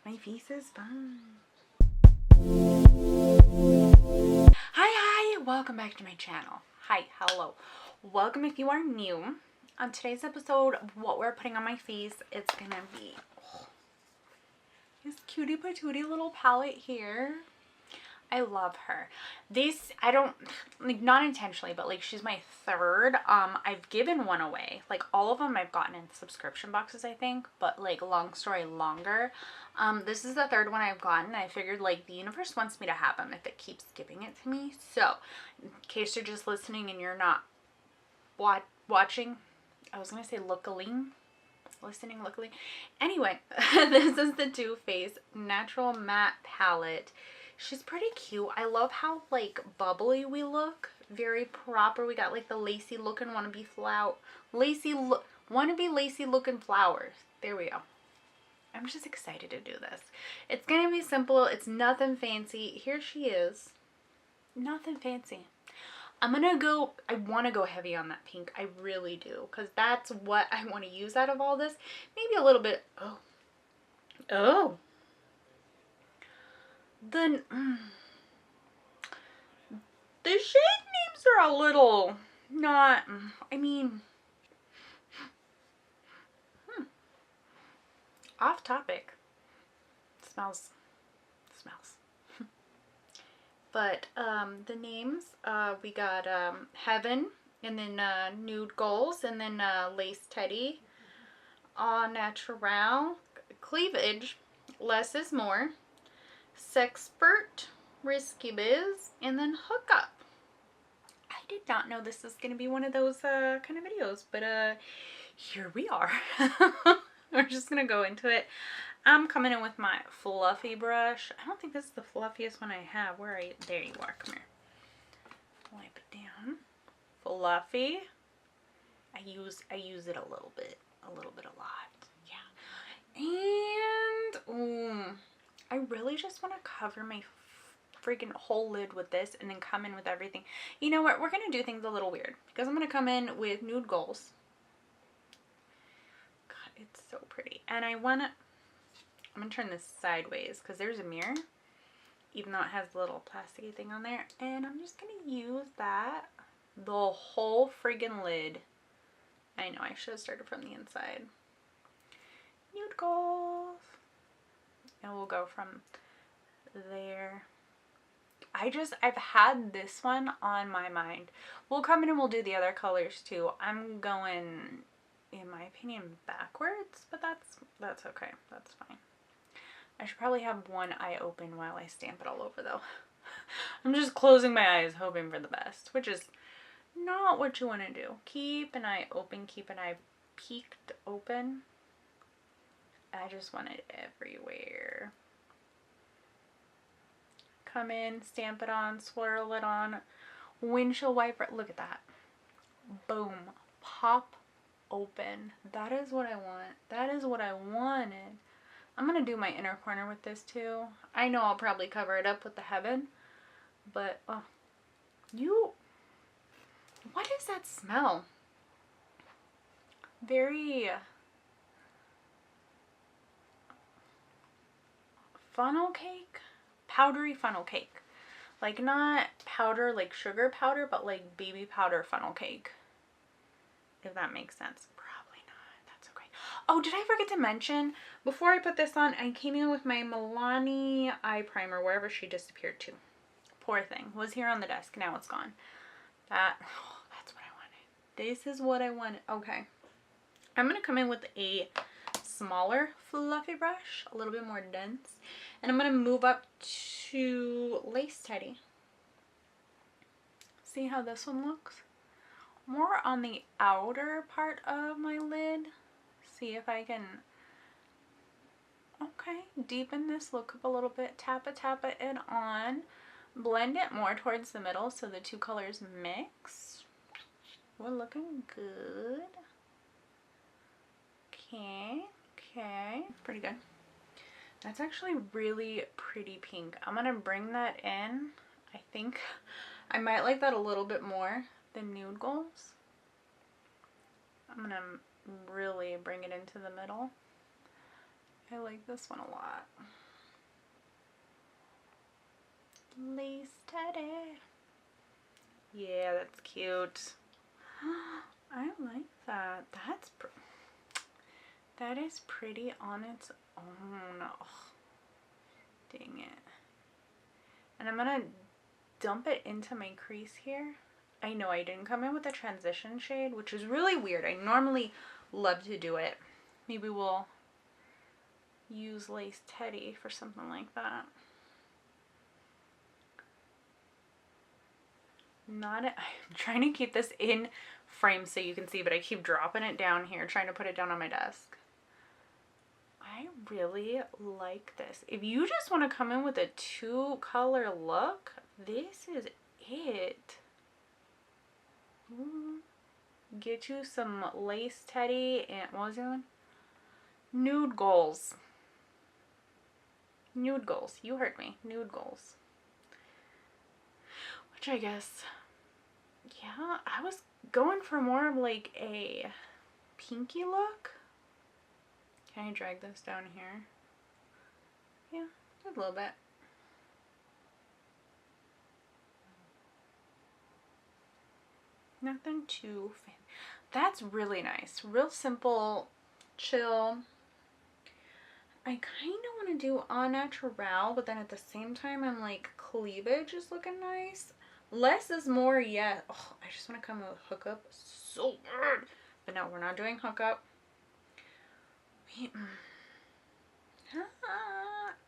My face is fine. Hi, welcome back to my channel. Hi, hello. Welcome if you are new. On today's episode, what we're putting on my face, it's gonna be this cutie patootie little palette here. I love her. This, I don't, like, not intentionally, but like she's my third. I've given one away. Like all of them I've gotten in subscription boxes, I think, but like long story longer. This is the third one I've gotten. I figured like the universe wants me to have them if it keeps giving it to me. So in case you're just listening and you're not watching, I was gonna say listening luckily. Anyway, this is the Too Faced Natural Matte Palette. She's pretty cute. I love how like bubbly we look. Very proper. We got like the lacy looking wannabe lacy looking flowers. There we go. I'm just excited to do this. It's gonna be simple. It's nothing fancy. Here she is. Nothing fancy. I want to go heavy on that pink. I really do. Because that's what I want to use out of all this. Maybe a little bit. Oh. The shade names are a little not, I mean, off topic. Smells. But the names, we got Heaven, and then Nude Goals, and then Lace Teddy, Au Natural, Cleavage, Less is More, Sexpert, Risky Biz, and then Hookup. I did not know this was going to be one of those kind of videos, but here we are. We're just going to go into it. I'm coming in with my fluffy brush. I don't think this is the fluffiest one I have. Where are you? There you are. Come here. Wipe it down. Fluffy. I use it a little bit a lot. Yeah. And I really just want to cover my freaking whole lid with this and then come in with everything. You know what? We're going to do things a little weird because I'm going to come in with Nude Goals. God, it's so pretty. And I'm going to turn this sideways because there's a mirror, even though it has a little plasticky thing on there. And I'm just going to use that the whole friggin' lid. I know, I should have started from the inside. Nude Goals. And we'll go from there. I've had this one on my mind. We'll come in and we'll do the other colors too. I'm going, in my opinion, backwards, but that's okay. That's fine. I should probably have one eye open while I stamp it all over though. I'm just closing my eyes hoping for the best, which is not what you want to do. Keep an eye open, keep an eye peeked open. I just want it everywhere. Come in, stamp it on, swirl it on, windshield wiper. Look at that. Boom. Pop open. That is what I want. That is what I wanted. I'm going to do my inner corner with this too. I know I'll probably cover it up with the Heaven, but what is that smell? Very funnel cake? Powdery funnel cake. Like not powder like sugar powder, but like baby powder funnel cake. If that makes sense. Probably not. That's okay. Oh, did I forget to mention, before I put this on, I came in with my Milani eye primer, wherever she disappeared to. Poor thing. Was here on the desk. Now it's gone. That's what I wanted. This is what I wanted. Okay. I'm going to come in with a smaller fluffy brush, a little bit more dense. And I'm going to move up to Lace Teddy. See how this one looks? More on the outer part of my lid. See if I can, okay, deepen this look up a little bit. Tap it on. Blend it more towards the middle so the two colors mix. We're looking good. Okay, pretty good. That's actually really pretty pink. I'm gonna bring that in. I think I might like that a little bit more than Nude Goals. I'm gonna really bring it into the middle. I like this one a lot. Lace Teddy. Yeah, that's cute. I like that. That is pretty on its own. Oh, dang it. And I'm gonna dump it into my crease here. I know I didn't come in with a transition shade, which is really weird. I normally love to do it. Maybe we'll use Lace Teddy for something like that. I'm trying to keep this in frame so you can see, but I keep dropping it down here, trying to put it down on my desk. I really like this. If you just want to come in with a 2-color look, this is it. Ooh. Get you some Lace Teddy and what was the other one? Nude Goals. Nude Goals. You heard me. Nude Goals. Which I guess, yeah, I was going for more of like a pinky look. Can I drag this down here? Yeah, just a little bit. Nothing too fancy. That's really nice. Real simple, chill. I kind of want to do au naturel, but then at the same time, I'm like, cleavage is looking nice. Less is more, yeah. Oh, I just want to come with hookup so good. But no, we're not doing hookup.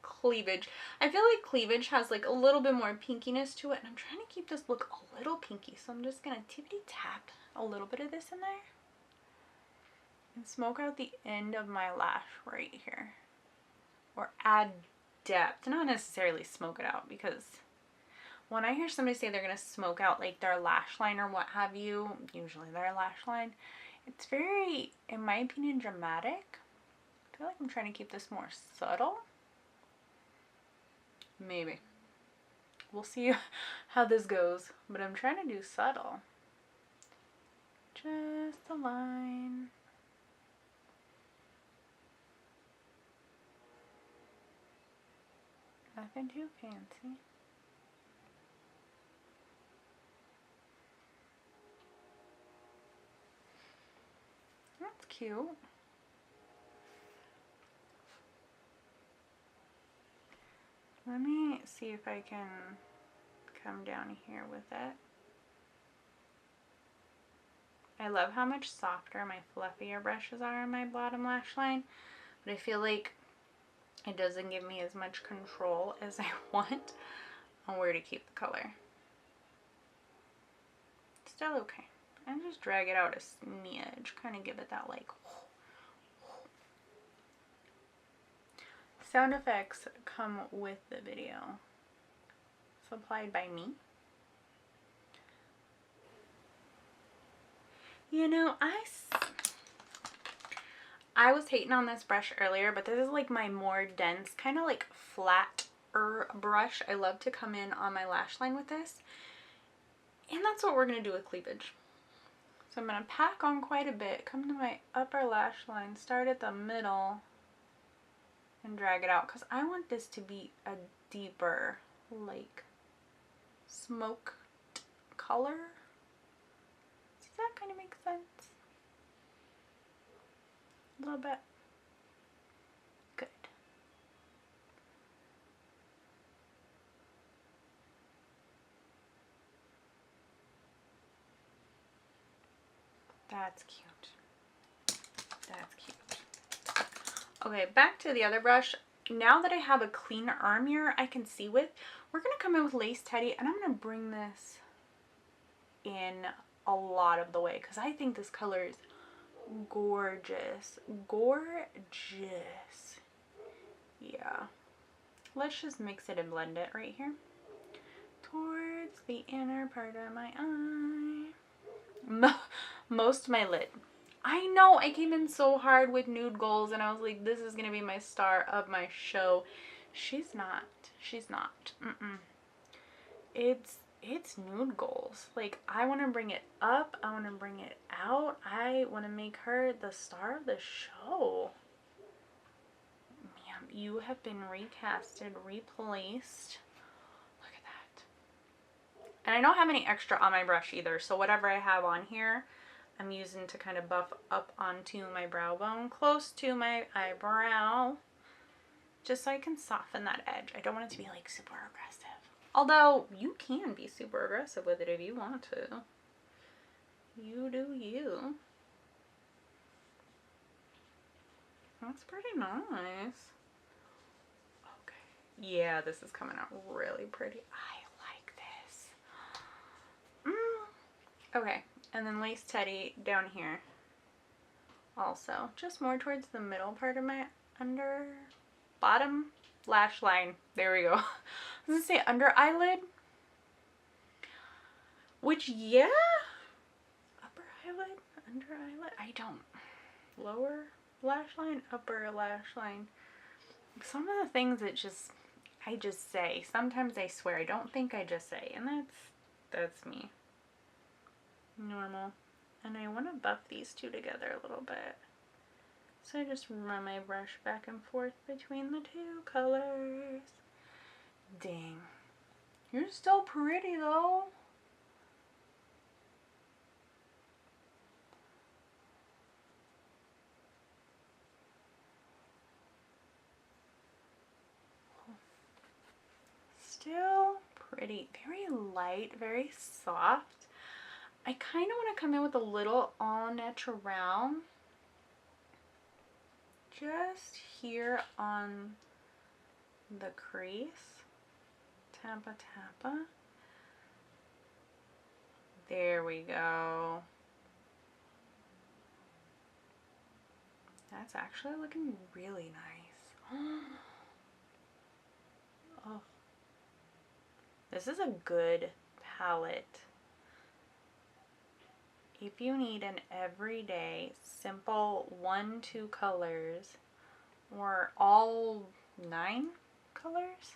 Cleavage. I feel like cleavage has like a little bit more pinkiness to it, and I'm trying to keep this look a little pinky, so I'm just gonna tippity tap a little bit of this in there and smoke out the end of my lash right here, or add depth, not necessarily smoke it out, because when I hear somebody say they're gonna smoke out like their lash line or what have you, usually their lash line, it's very, in my opinion, dramatic. I feel like I'm trying to keep this more subtle. Maybe. We'll see how this goes. But I'm trying to do subtle. Just a line. Nothing too fancy. That's cute. Let me see if I can come down here with it. I love how much softer my fluffier brushes are on my bottom lash line, but I feel like it doesn't give me as much control as I want on where to keep the color. Still okay. And just drag it out a smidge, kind of give it that like. Sound effects come with the video. Supplied by me. You know, I was hating on this brush earlier, but this is like my more dense, kind of like flatter brush. I love to come in on my lash line with this. And that's what we're going to do with cleavage. So I'm going to pack on quite a bit, come to my upper lash line, start at the middle, and drag it out, because I want this to be a deeper, like, smoked color. Does that kind of make sense? A little bit. Good. That's cute. That's cute. Okay, back to the other brush. Now that I have a clean arm mirror I can see with, we're going to come in with Lace Teddy, and I'm going to bring this in a lot of the way, because I think this color is gorgeous. Gorgeous. Yeah. Let's just mix it and blend it right here. Towards the inner part of my eye. Most of my lid. I know, I came in so hard with Nude Goals, and I was like, this is going to be my star of my show. She's not. She's not. It's Nude Goals. Like, I want to bring it up. I want to bring it out. I want to make her the star of the show. you have been recasted, replaced. Look at that. And I don't have any extra on my brush either, so whatever I have on here, I'm using to kind of buff up onto my brow bone, close to my eyebrow, just so I can soften that edge. I don't want it to be like super aggressive. Although, you can be super aggressive with it if you want to. You do you. That's pretty nice. Okay. Yeah, this is coming out really pretty. I like this. Okay. And then Lace Teddy down here. Also, just more towards the middle part of my bottom lash line. There we go. I was gonna say under eyelid. Which, yeah. Upper eyelid, under eyelid. I don't. Lower lash line, upper lash line. Some of the things that I just say. Sometimes I swear. I don't think I just say. And that's me. Normal. And I want to buff these two together a little bit. So I just run my brush back and forth between the two colors. Dang. You're still pretty though. Still pretty. Very light, very soft. I kind of want to come in with a little au naturel. Just here on the crease. Tappa, tappa. There we go. That's actually looking really nice. Oh. This is a good palette. If you need an everyday, simple 1-2 colors, or all 9 colors.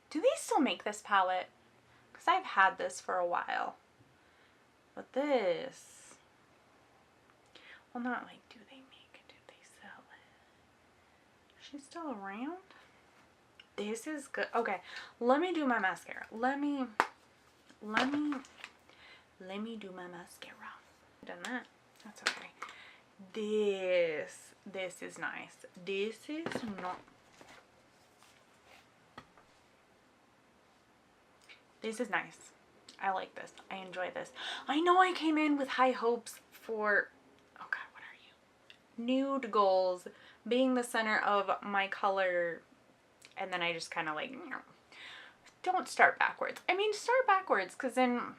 Do they still make this palette? Because I've had this for a while. But this, well, not like, do they make it? Do they sell it? She's still around? This is good. Okay, let me do my mascara. Let me do my mascara. Done that. That's okay. This is nice. This is not. This is nice. I like this. I enjoy this. I know I came in with high hopes for, oh God, what are you? Nude goals, being the center of my color, and then I just kind of like, don't start backwards. I mean, start backwards, because then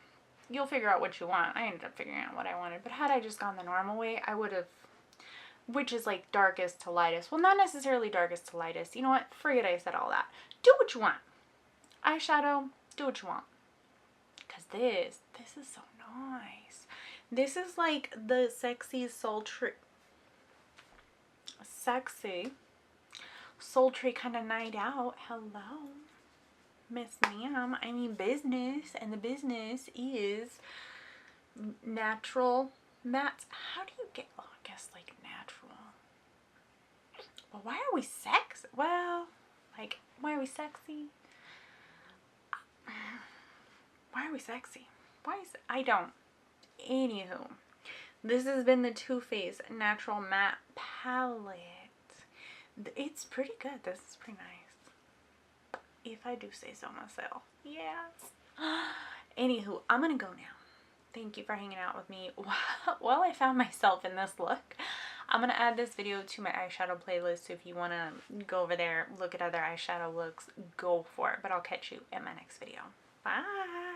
you'll figure out what you want. I ended up figuring out what I wanted, but had I just gone the normal way, I would have, which is like darkest to lightest. Well, not necessarily darkest to lightest. You know what? Forget I said all that. Do what you want. Eyeshadow, do what you want. Because this is so nice. This is like the sexy, sultry kind of night out. Hello. Miss ma'am, I mean business, and the business is natural matte. How do you get, well, I guess like natural. Well, why are we sexy? Well, like, why are we sexy? Why are we sexy? Why is, I don't. Anywho, this has been the Too Faced Natural Matte Palette. It's pretty good. This is pretty nice. If I do say so myself. Yes. Anywho, I'm gonna go now. Thank you for hanging out with me while I found myself in this look. I'm gonna add this video to my eyeshadow playlist, so if you wanna go over there, look at other eyeshadow looks, go for it. But I'll catch you in my next video. Bye.